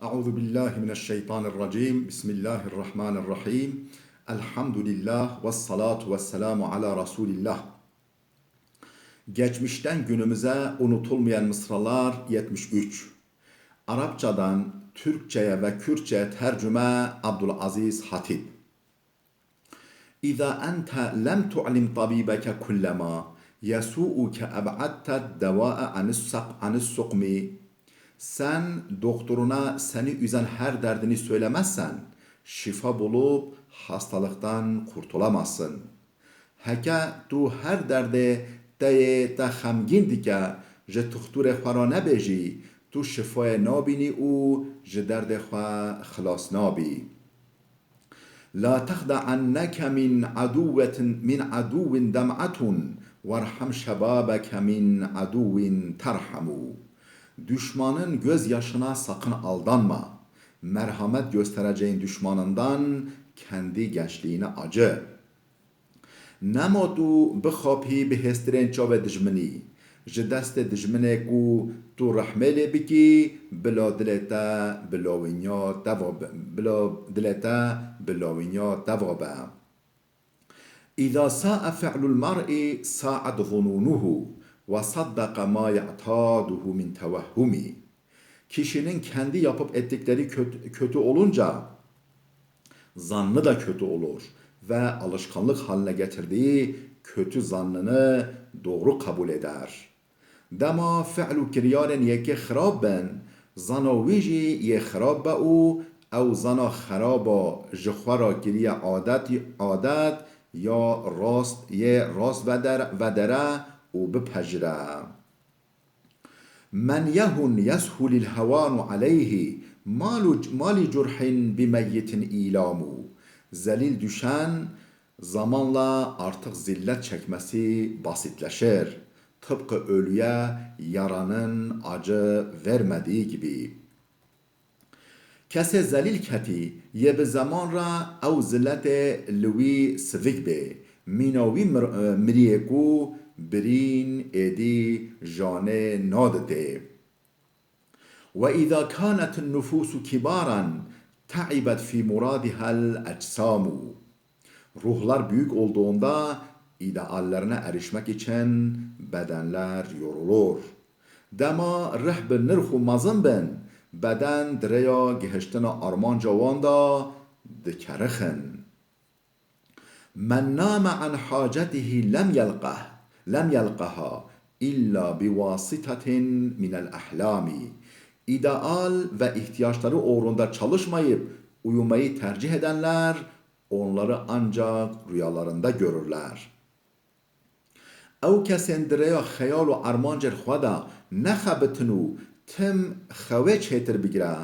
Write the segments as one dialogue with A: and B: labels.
A: Euzu billahi mineşşeytanirracim. Bismillahirrahmanirrahim. Elhamdülillah ve salatu ve selamu ala Resulillah. Geçmişten günümüze unutulmayan mısralar 73. Arapçadan Türkçeye ve Kürtçeye tercüme Abdülaziz Hatip. İza ente lem tu'lim tabibeke kullema yesu'uke eb'atte devâe anis sukmi. Sen doktoruna seni üzen her derdini söylemezsen şifa bulup hastalıktan kurtulamazsın. Heke tu her derde te xemgin dike ji doktor xwe nebêjî tu şifayê nabînî û ji derdê xwe xilas nabî. La texda'anneke min aduvin dem'atun varham şebabeke min aduvin terhamu. Düşmanın gözyaşına sakın aldanma. Merhamet göstereceğin düşmanından kendi gençliğine acı. Nemo tu bixapî bi hêstirên çavê dijminî. Ji destê dijminê ku tu rehmê lê bikî, bila dilê te bilawinya deva be. İza sa'a fi'lul mar'i sa'at zununuhu ve saddaka ma ya'taduhu min tevahhumi. Kişinin kendi yapıp ettikleri kötü olunca zannı da kötü olur ve alışkanlık haline getirdiği kötü zannını doğru kabul eder. Dema fi'lu kiryaren yeke xrab ben zana wîjî ye xrab be û ew zana xeraba ji xwe ra kiriye adet ya rast vedere û bipejire. Men yehun yeshulil hevanu aleyhi mali curhin bimeyyitin ilamu. Zelil düşen zamanla artık zillet çekmesi basitleşir. Tıpkı ölüye yaranın acı vermediği gibi. Kese zelil keti ye bi zaman ra ew zillete li wî sivik bê. Mîna wî miriyê ku birîn êdî janê nadide. Ve izâ kânetin nufûsu kibâran ta'ibet fî muradihel ecsamu. Ruhlar büyük olduğunda ideallerine erişmek için bedenler yorulur. Dema reh bi nirxu mezin bin, beden direya gihiştina armanca wan da dikerixin. Men nâme an hâcetihi lem yelqaha illa bivasitatin minel ahlami. İdeal ve ihtiyaçları uğrunda çalışmayıp uyumayı tercih edenler onları ancak rüyalarında görürler. Ew kesên direya xeyal û armancên xwe da nexebitin û tim xewê çêtir bigire,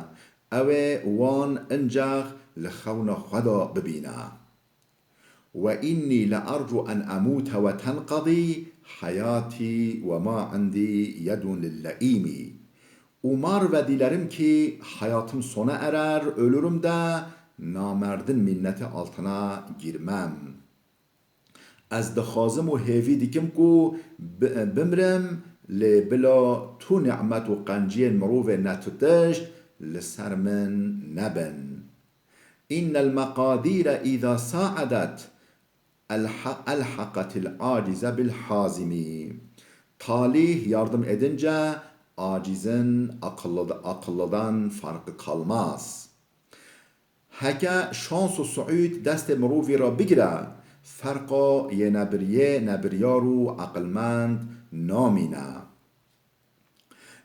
A: ew ê wan incek li xewna xwe da bibîne. Ve inni le arju en emûte ve tenqadî hayatî ve ma indî yedun lille'îmî. Umar ve dilerim ki hayatım sona erer, ölürüm de namerdin minneti altına girmem. Ez dixwazim û hêvî dikim ku bimrim lê bila tu ni'met û qenciyên mirovê netutişt li ser min nebin. İnnel meqadîre îzâ sa'adet elhaqatil acize bil hazimi. Talih yardım edince acizin akıllıdan farkı kalmaz. Heke şans û suud destê mirovî ra bigire, ferqa yê nebiryar û aqilmend namîne.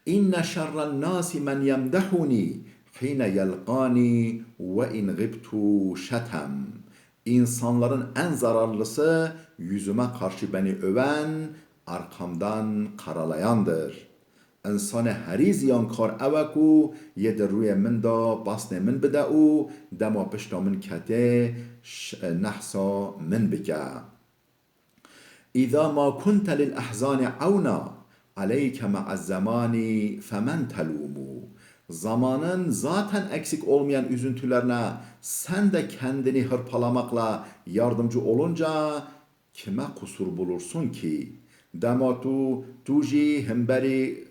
A: İnne şerren nâsi men yemdehunî hîne yelqânî ve in gibtu şetem. İnsanların en zararlısı yüzüme karşı beni öven, arkamdan karalayandır. İnsanı herî ziyankar ew ku yê di rûyê min da basnê min bide û dema pişta min kete nehsa min bike. İzâ mâ kunte lil ehzâni evna aleyke me'az zamani femen telûmû. Zamanın zaten eksik olmayan üzüntülerine sen de kendini hırpalamakla yardımcı olunca kime kusur bulursun ki? Dema tu jî hemberî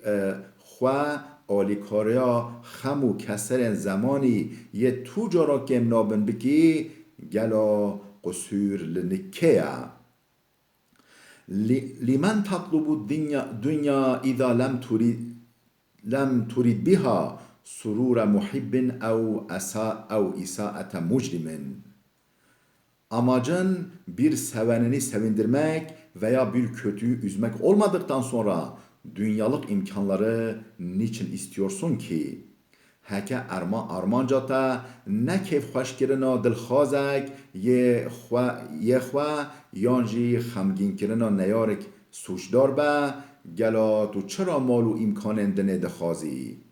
A: xwe آلیکاریا خمو کسر زمانی یه تو جارا کم نابن بکی گلا قصور لنکه لمن تطلب الدنيا إذا لم تريد بها سرور محب أو إساءة مجرم. Amacın bir sevenini sevindirmek veya bir kötüyü üzmek olmadıktan sonra dünyalık imkanları niçin istiyorsun ki? Heke armancata ne keyf xoşkirina dilxwazek yê xwe yan jî xemgînkirina neyarek sûcdar be, gela tu çira mal û îmkanên dinê dixwazî?